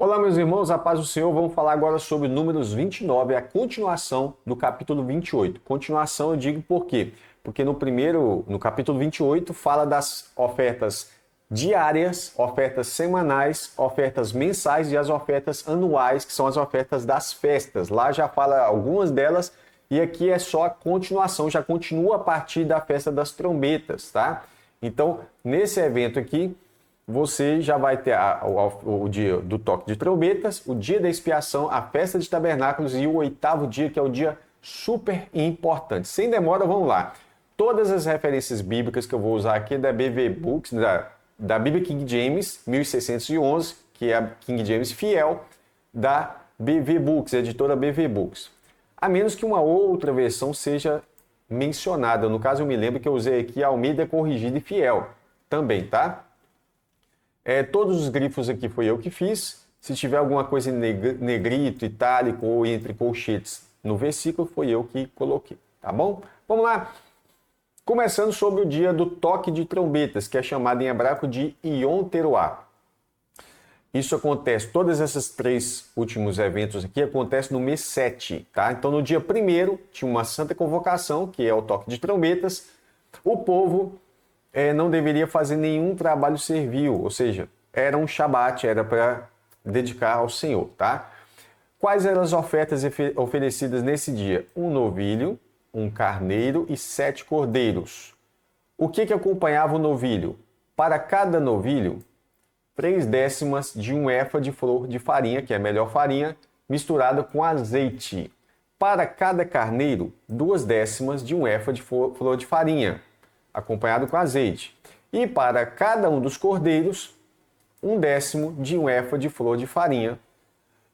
Olá, meus irmãos, a paz do Senhor. Vamos falar agora sobre Números 29, a continuação do capítulo 28. Continuação eu digo por quê? Porque no capítulo 28, fala das ofertas diárias, ofertas semanais, ofertas mensais e as ofertas anuais, que são as ofertas das festas. Lá já fala algumas delas e aqui é só a continuação, já continua a partir da festa das trombetas, tá? Então, nesse evento aqui, você já vai ter o dia do toque de trombetas, o dia da expiação, a festa de tabernáculos e o oitavo dia, que é o dia super importante. Sem demora, vamos lá. Todas as referências bíblicas que eu vou usar aqui é da BV Books, da Bíblia King James, 1611, que é a King James fiel, da BV Books, editora BV Books. A menos que uma outra versão seja mencionada. No caso, eu me lembro que eu usei aqui a Almeida Corrigida e Fiel também, tá? Todos os grifos aqui foi eu que fiz. Se tiver alguma coisa em negrito, itálico ou entre colchetes no versículo, foi eu que coloquei, tá bom? Vamos lá. Começando sobre o dia do toque de trombetas, que é chamado em hebraico de Yom Teruah. Isso acontece, todos esses três últimos eventos aqui acontecem no mês 7, tá? Então no dia 1º tinha uma santa convocação, que é o toque de trombetas. O povo não deveria fazer nenhum trabalho servil, ou seja, era um shabat, era para dedicar ao Senhor, tá? Quais eram as ofertas oferecidas nesse dia? Um novilho, um carneiro e 7 cordeiros. O que acompanhava o novilho? Para cada novilho, 3/10 de um efa de flor de farinha, que é a melhor farinha, misturada com azeite. Para cada carneiro, 2/10 de um efa de flor de farinha, acompanhado com azeite. E para cada um dos cordeiros, 1/10 de um efa de flor de farinha.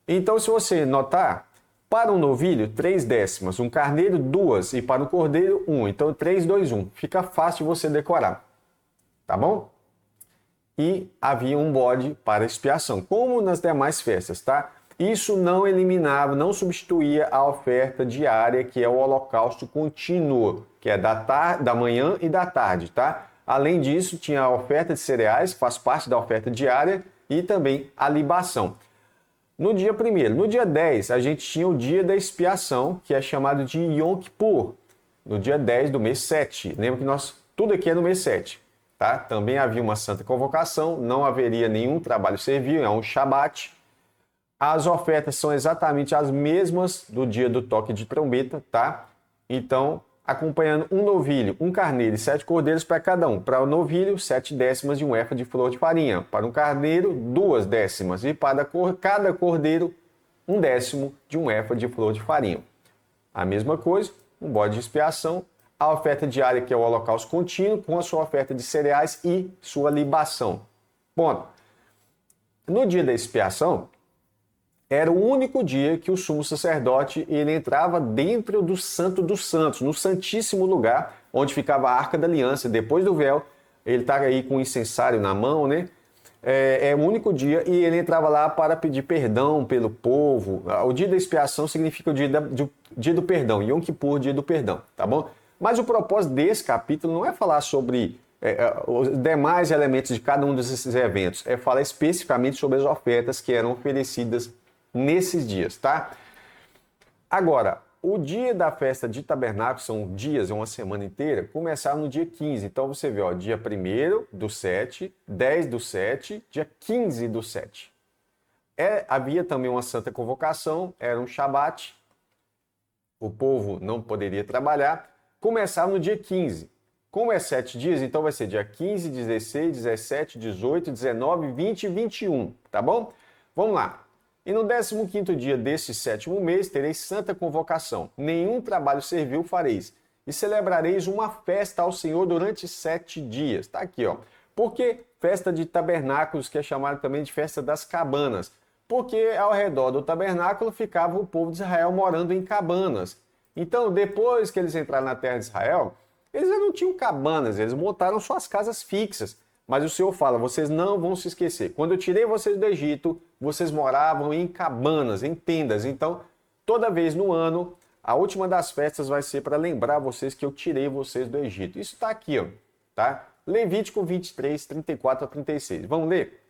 Então, se você notar, para um novilho, 3/10, um carneiro, 2, e para o cordeiro, 1. Então, 3, 2, 1. Fica fácil de você decorar, tá bom? E havia um bode para expiação, como nas demais festas, tá? Isso não eliminava, não substituía a oferta diária, que é o holocausto contínuo, que é da manhã e da tarde, tá? Além disso, tinha a oferta de cereais, que faz parte da oferta diária, e também a libação. No dia 1º, no dia 10, a gente tinha o dia da expiação, que é chamado de Yom Kippur, no dia 10 do mês 7. Lembra que tudo aqui é no mês 7, tá? Também havia uma santa convocação, não haveria nenhum trabalho servil, é um shabat. As ofertas são exatamente as mesmas do dia do toque de trombeta, tá? Então, acompanhando um novilho, um carneiro e 7 cordeiros para cada um. Para o novilho, 7/10 de um efa de flor de farinha. Para um carneiro, 2/10. E para cada cordeiro, 1/10 de um efa de flor de farinha. A mesma coisa, um bode de expiação, a oferta diária, que é o holocausto contínuo, com a sua oferta de cereais e sua libação. Bom, no dia da expiação, era o único dia que o sumo sacerdote ele entrava dentro do Santo dos Santos, no Santíssimo Lugar, onde ficava a Arca da Aliança. Depois do véu, ele estava aí com o incensário na mão, né? É o único dia e ele entrava lá para pedir perdão pelo povo. O dia da expiação significa o dia do perdão, Yom Kippur, dia do perdão, tá bom? Mas o propósito desse capítulo não é falar sobre os demais elementos de cada um desses eventos, é falar especificamente sobre as ofertas que eram oferecidas nesses dias, tá? Agora, o dia da festa de tabernáculos, são dias, é uma semana inteira, começaram no dia 15. Então você vê, ó, dia 1º do 7, 10 do 7, dia 15 do 7. Havia também uma santa convocação, era um shabat, o povo não poderia trabalhar, começava no dia 15. Como é 7 dias, então vai ser dia 15, 16, 17, 18, 19, 20 e 21, tá bom? Vamos lá. E no 15º dia deste 7º mês tereis santa convocação. Nenhum trabalho servil fareis. E celebrareis uma festa ao Senhor durante 7 dias. Está aqui, ó. Por que festa de tabernáculos, que é chamada também de festa das cabanas? Porque ao redor do tabernáculo ficava o povo de Israel morando em cabanas. Então, depois que eles entraram na terra de Israel, eles não tinham cabanas, eles montaram suas casas fixas. Mas o Senhor fala, vocês não vão se esquecer. Quando eu tirei vocês do Egito, vocês moravam em cabanas, em tendas. Então, toda vez no ano, a última das festas vai ser para lembrar vocês que eu tirei vocês do Egito. Isso está aqui, ó, tá? Levítico 23, 34 a 36. Vamos ler?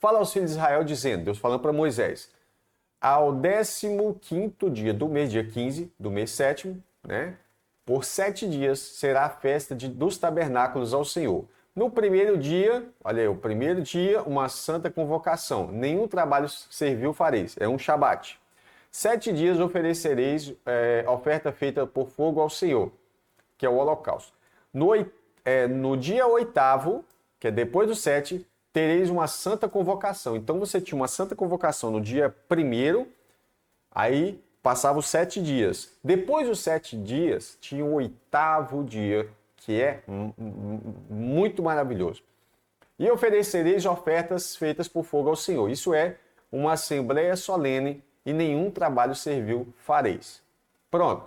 Fala aos filhos de Israel, dizendo, Deus falando para Moisés, ao 15º dia do mês, dia 15 do mês 7º, né? Por 7 dias será a festa dos tabernáculos ao Senhor. No primeiro dia, olha aí, o primeiro dia, uma santa convocação. Nenhum trabalho servil fareis. É um shabat. 7 dias oferecereis oferta feita por fogo ao Senhor, que é o holocausto. No dia 8º, que é depois do 7, tereis uma santa convocação. Então você tinha uma santa convocação no dia 1º, aí passava os 7 dias. Depois dos 7 dias, tinha o 8º dia, que é muito maravilhoso. E oferecereis ofertas feitas por fogo ao Senhor. Isso é uma assembleia solene e nenhum trabalho servil fareis. Pronto.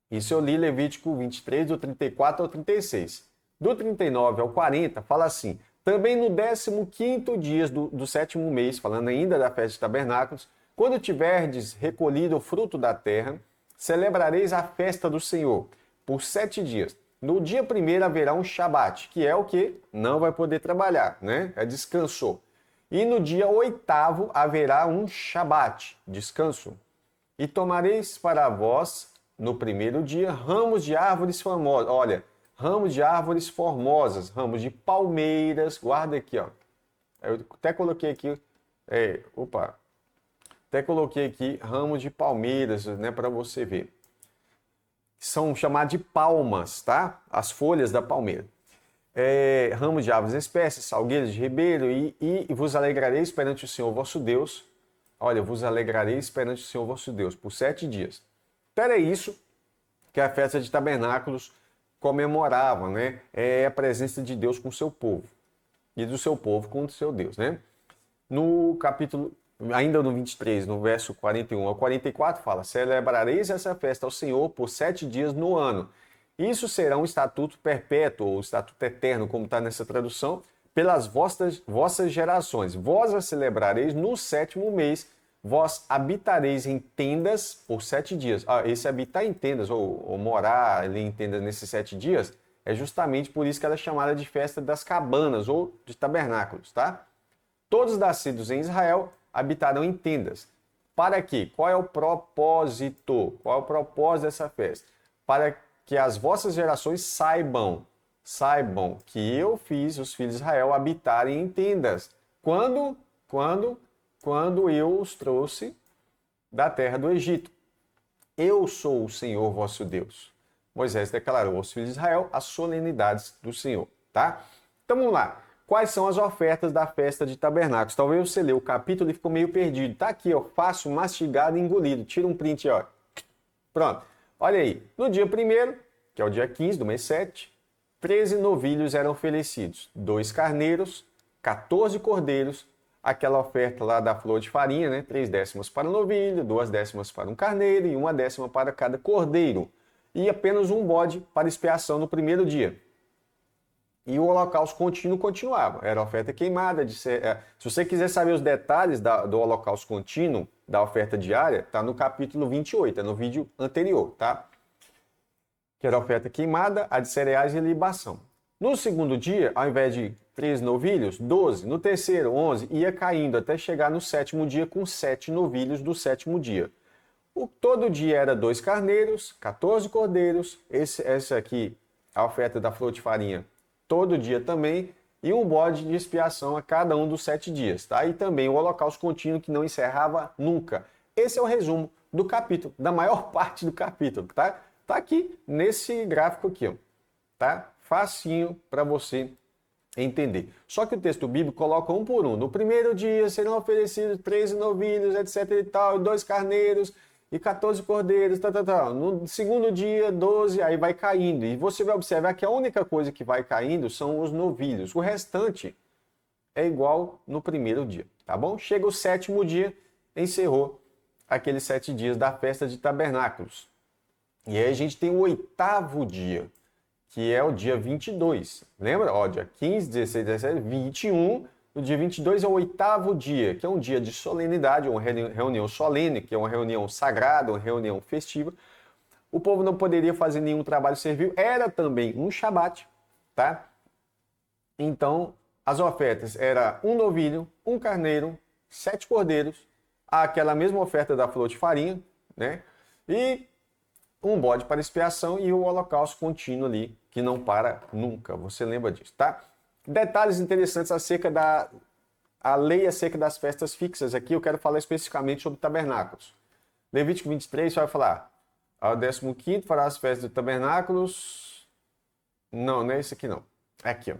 Isso eu li Levítico 23, do 34 ao 36. Do 39 ao 40, fala assim, também no 15º dia do 7º mês, falando ainda da festa de tabernáculos, quando tiverdes recolhido o fruto da terra, celebrareis a festa do Senhor por 7 dias. No dia 1º haverá um shabat, que é o que? Não vai poder trabalhar, né? É descanso. E no dia 8º haverá um shabat, descanso. E tomareis para vós, no primeiro dia, ramos de árvores formosas. Olha, ramos de árvores formosas, ramos de palmeiras. Guarda aqui, ó. Eu até coloquei aqui. Até coloquei aqui ramos de palmeiras, né, para você ver. São chamados de palmas, tá? As folhas da palmeira. Ramos de árvores espécies, salgueiros de ribeiro, e vos alegrareis perante o Senhor vosso Deus. Olha, vos alegrareis perante o Senhor vosso Deus por 7 dias. Então era isso que a festa de tabernáculos comemorava, né? É a presença de Deus com o seu povo. E do seu povo com o seu Deus, né? No capítulo, ainda no 23, no verso 41 ao 44, fala, celebrareis essa festa ao Senhor por 7 dias no ano. Isso será um estatuto perpétuo, ou estatuto eterno, como está nessa tradução, pelas vossas gerações. Vós a celebrareis no 7º mês, vós habitareis em tendas por 7 dias. Esse habitar em tendas, ou morar ali em tendas nesses 7 dias, é justamente por isso que ela é chamada de festa das cabanas, ou de tabernáculos, tá? Todos os nascidos em Israel habitarão em tendas. Para quê? Qual é o propósito? Qual é o propósito dessa festa? Para que as vossas gerações saibam que eu fiz os filhos de Israel habitarem em tendas. Quando eu os trouxe da terra do Egito. Eu sou o Senhor vosso Deus. Moisés declarou aos filhos de Israel as solenidades do Senhor, tá? Então vamos lá. Quais são as ofertas da festa de tabernáculos? Talvez você leu o capítulo e ficou meio perdido. Tá aqui, ó, fácil, mastigado e engolido. Tira um print, ó. Pronto. Olha aí. No dia 1º, que é o dia 15 do mês 7, 13 novilhos eram oferecidos. 2 carneiros, 14 cordeiros, aquela oferta lá da flor de farinha, né? 3 décimas para o novilho, 2 décimas para um carneiro e 1 décima para cada cordeiro. E apenas um bode para expiação no primeiro dia. E o holocausto contínuo continuava. Era oferta queimada. Se você quiser saber os detalhes do holocausto contínuo, da oferta diária, está no capítulo 28, é no vídeo anterior, tá? Que era a oferta queimada, a de cereais e libação. No segundo dia, ao invés de 3 novilhos, 12. No terceiro, 11. Ia caindo até chegar no 7º dia com 7 novilhos do 7º dia. Todo dia era 2 carneiros, 14 cordeiros. Esse aqui, a oferta da flor de farinha, todo dia também. E um bode de expiação a cada um dos 7 dias. Tá? E também o holocausto contínuo que não encerrava nunca. Esse é o resumo do capítulo, da maior parte do capítulo. Tá aqui nesse gráfico aqui, ó. Tá? Facinho para você entender. Só que o texto bíblico coloca um por um. No primeiro dia serão oferecidos 13 novilhos, etc e tal, 2 carneiros e 14 cordeiros, tal. No segundo dia, 12, aí vai caindo. E você vai observar que a única coisa que vai caindo são os novilhos. O restante é igual no primeiro dia, tá bom? Chega o 7º dia, encerrou aqueles 7 dias da festa de tabernáculos. E aí a gente tem o 8º dia, que é o dia 22. Lembra? Ó, dia 15, 16, 17, 21. O dia 22 é o 8º dia, que é um dia de solenidade, uma reunião solene, que é uma reunião sagrada, uma reunião festiva. O povo não poderia fazer nenhum trabalho servil. Era também um shabat, tá? Então, as ofertas era um novilho, um carneiro, 7 cordeiros, aquela mesma oferta da flor de farinha, né? E um bode para expiação e o holocausto contínuo ali, que não para nunca. Você lembra disso, tá? Detalhes interessantes acerca a lei acerca das festas fixas. Aqui eu quero falar especificamente sobre tabernáculos. Levítico 23 vai falar, ao 15º fará as festas de tabernáculos. Não, não é esse aqui não. É aqui, ó.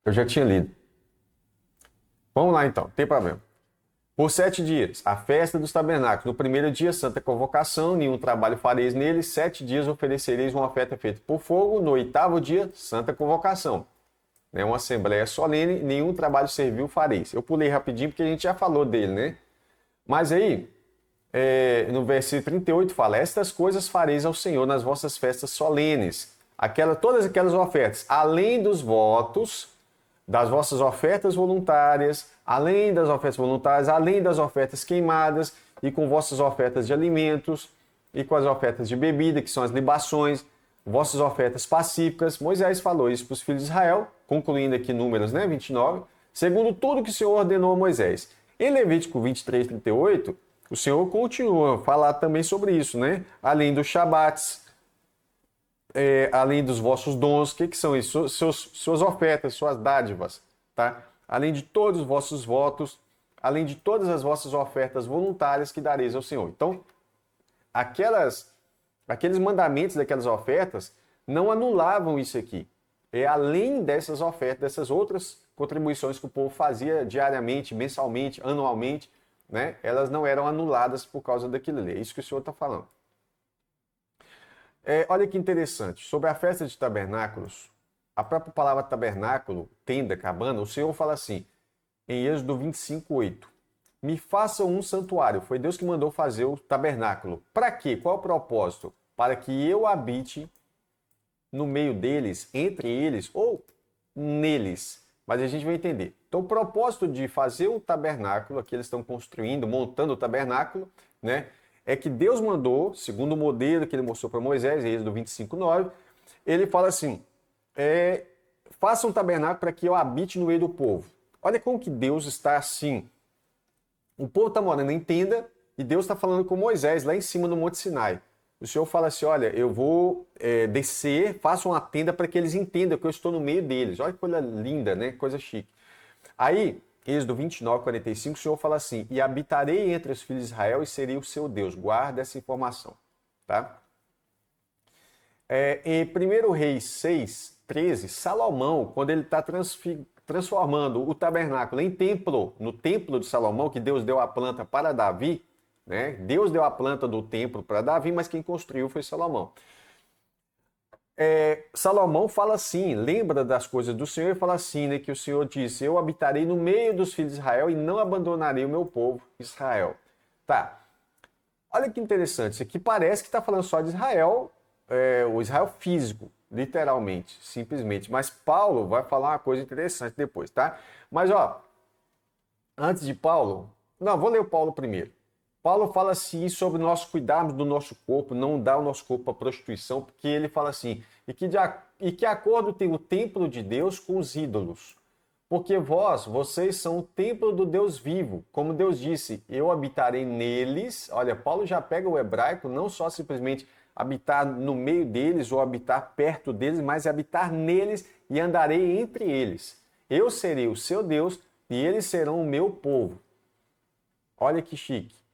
Eu já tinha lido. Vamos lá então, não tem problema. Por 7 dias, a festa dos tabernáculos. No primeiro dia, santa convocação, nenhum trabalho fareis nele. 7 dias oferecereis uma oferta feita por fogo. No 8º dia, santa convocação. É uma assembleia solene, nenhum trabalho servil fareis. Eu pulei rapidinho porque a gente já falou dele, né? Mas aí, no versículo 38 fala, estas coisas fareis ao Senhor nas vossas festas solenes. Todas aquelas ofertas, além dos votos, das vossas ofertas voluntárias, além das ofertas voluntárias, além das ofertas queimadas, e com vossas ofertas de alimentos, e com as ofertas de bebida, que são as libações, vossas ofertas pacíficas. Moisés falou isso para os filhos de Israel, concluindo aqui Números, né, 29, segundo tudo que o Senhor ordenou a Moisés. Em Levítico 23, 38, o Senhor continua a falar também sobre isso, né? Além dos shabates, além dos vossos dons, o que são isso? Suas ofertas, suas dádivas, tá? Além de todos os vossos votos, além de todas as vossas ofertas voluntárias que dareis ao Senhor. Então, aqueles mandamentos daquelas ofertas não anulavam isso aqui. Além dessas ofertas, dessas outras contribuições que o povo fazia diariamente, mensalmente, anualmente, né? Elas não eram anuladas por causa daquilo ali. É isso que o Senhor está falando. Olha que interessante, sobre a festa de tabernáculos, a própria palavra tabernáculo, tenda, cabana, o Senhor fala assim, em Êxodo 25, 8, me façam um santuário, foi Deus que mandou fazer o tabernáculo. Para quê? Qual é o propósito? Para que eu habite no meio deles, entre eles ou neles. Mas a gente vai entender. Então o propósito de fazer o tabernáculo, aqui eles estão construindo, montando o tabernáculo, né? É que Deus mandou, segundo o modelo que ele mostrou para Moisés, Êxodo 25, 9, ele fala assim, faça um tabernáculo para que eu habite no meio do povo. Olha como que Deus está assim. O povo está morando em tenda e Deus está falando com Moisés lá em cima do Monte Sinai. O Senhor fala assim, olha, eu vou descer, faça uma tenda para que eles entendam que eu estou no meio deles. Olha que coisa linda, né? Coisa chique. Aí, Êxodo 29, 45, o Senhor fala assim, e habitarei entre os filhos de Israel e serei o seu Deus. Guarda essa informação, tá? Em 1 Reis 6, 13, Salomão, quando ele está transformando o tabernáculo em templo, no templo de Salomão, que Deus deu a planta para Davi, né? Deus deu a planta do templo para Davi, mas quem construiu foi Salomão. Salomão fala assim, lembra das coisas do Senhor e fala assim, né, que o Senhor disse, eu habitarei no meio dos filhos de Israel e não abandonarei o meu povo, Israel. Tá, olha que interessante, isso aqui parece que está falando só de Israel, o Israel físico, literalmente, simplesmente, mas Paulo vai falar uma coisa interessante depois, tá? Mas ó, antes de Paulo, não, vou ler o Paulo primeiro. Paulo fala assim sobre nós cuidarmos do nosso corpo, não dar o nosso corpo para prostituição, porque ele fala assim, e que acordo tem o templo de Deus com os ídolos? Porque vocês são o templo do Deus vivo. Como Deus disse, eu habitarei neles. Olha, Paulo já pega o hebraico, não só simplesmente habitar no meio deles ou habitar perto deles, mas habitar neles e andarei entre eles. Eu serei o seu Deus e eles serão o meu povo. Olha que chique.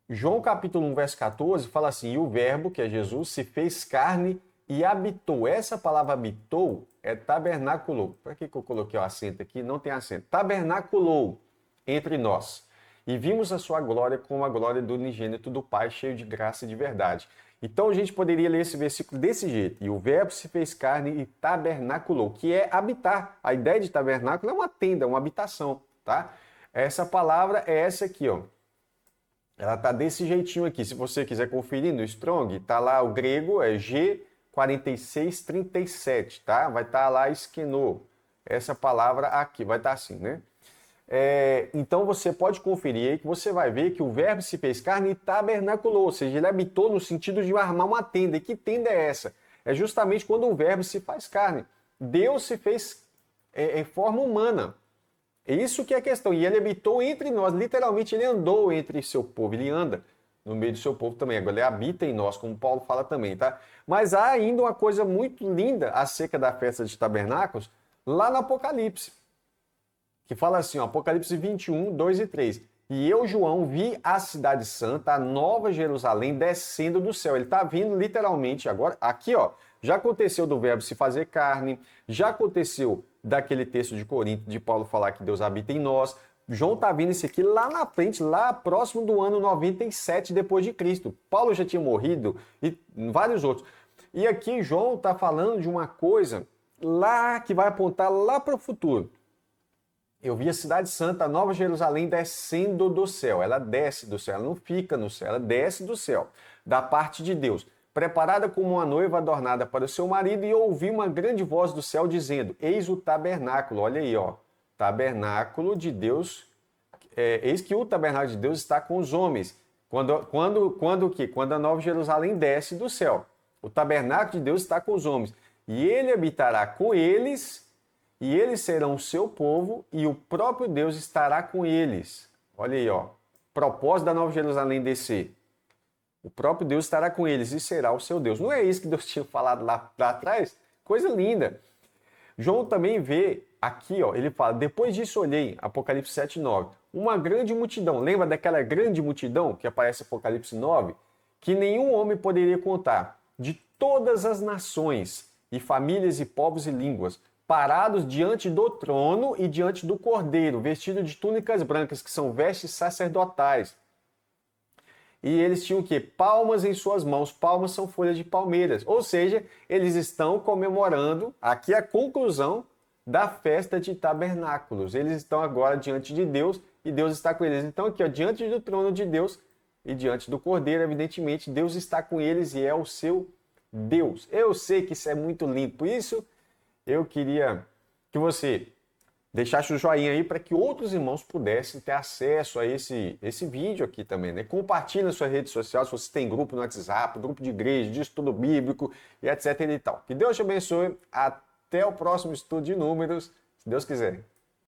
João capítulo 1, verso 14, fala assim, e o verbo, que é Jesus, se fez carne e habitou. Essa palavra habitou é tabernaculou. Para que eu coloquei o acento aqui? Não tem acento. Tabernaculou entre nós. E vimos a sua glória como a glória do unigênito do Pai, cheio de graça e de verdade. Então a gente poderia ler esse versículo desse jeito. E o verbo se fez carne e tabernaculou, que é habitar. A ideia de tabernáculo é uma tenda, uma habitação, tá? Essa palavra é essa aqui, ó. Ela tá desse jeitinho aqui. Se você quiser conferir no Strong, tá lá o grego, é G4637, tá? Vai estar lá esquenou. Essa palavra aqui, vai estar assim, né? Então você pode conferir aí que você vai ver que o verbo se fez carne e tabernaculou, ou seja, ele habitou no sentido de armar uma tenda. E que tenda é essa? é justamente quando o verbo se faz carne. Deus se fez em forma humana. É isso que é a questão. E ele habitou entre nós. Literalmente, ele andou entre seu povo. Ele anda no meio do seu povo também. Agora, ele habita em nós, como Paulo fala também, tá? Mas há ainda uma coisa muito linda acerca da festa de tabernáculos, lá no Apocalipse. Que fala assim, ó, Apocalipse 21, 2 e 3. E eu, João, vi a cidade santa, a nova Jerusalém, descendo do céu. Ele está vindo literalmente agora. Aqui, ó, já aconteceu do verbo se fazer carne, já aconteceu daquele texto de Corinto, de Paulo falar que Deus habita em nós. João está vindo isso aqui lá na frente, lá próximo do ano 97 depois de Cristo. Paulo já tinha morrido e vários outros. E aqui João está falando de uma coisa lá que vai apontar lá para o futuro. Eu vi a cidade santa, a nova Jerusalém, descendo do céu. Ela desce do céu, ela não fica no céu, ela desce do céu, da parte de Deus. Preparada como uma noiva adornada para o seu marido, e ouvi uma grande voz do céu dizendo, eis o tabernáculo, olha aí, ó, tabernáculo de Deus, eis que o tabernáculo de Deus está com os homens. Quando o quê? Quando a nova Jerusalém desce do céu. O tabernáculo de Deus está com os homens. E ele habitará com eles, e eles serão o seu povo, e o próprio Deus estará com eles. Olha aí, ó. Propósito da Nova Jerusalém descer. O próprio Deus estará com eles e será o seu Deus. Não é isso que Deus tinha falado lá atrás? Coisa linda. João também vê aqui, ó, ele fala, depois disso olhei, Apocalipse 7, 9, uma grande multidão. Lembra daquela grande multidão que aparece em Apocalipse 9? Que nenhum homem poderia contar. De todas as nações, e famílias, e povos, e línguas, parados diante do trono e diante do Cordeiro, vestidos de túnicas brancas, que são vestes sacerdotais. E eles tinham o quê? Palmas em suas mãos. Palmas são folhas de palmeiras. Ou seja, eles estão comemorando, aqui a conclusão da festa de tabernáculos. Eles estão agora diante de Deus e Deus está com eles. Então aqui, ó, diante do trono de Deus e diante do Cordeiro, evidentemente, Deus está com eles e é o seu Deus. Eu sei que isso é muito lindo. Por isso, eu queria que você deixasse o joinha aí para que outros irmãos pudessem ter acesso a esse vídeo aqui também, né? Compartilhe nas suas redes sociais, se você tem grupo no WhatsApp, grupo de igreja, de estudo bíblico e etc e tal. Que Deus te abençoe. Até o próximo estudo de números, se Deus quiser.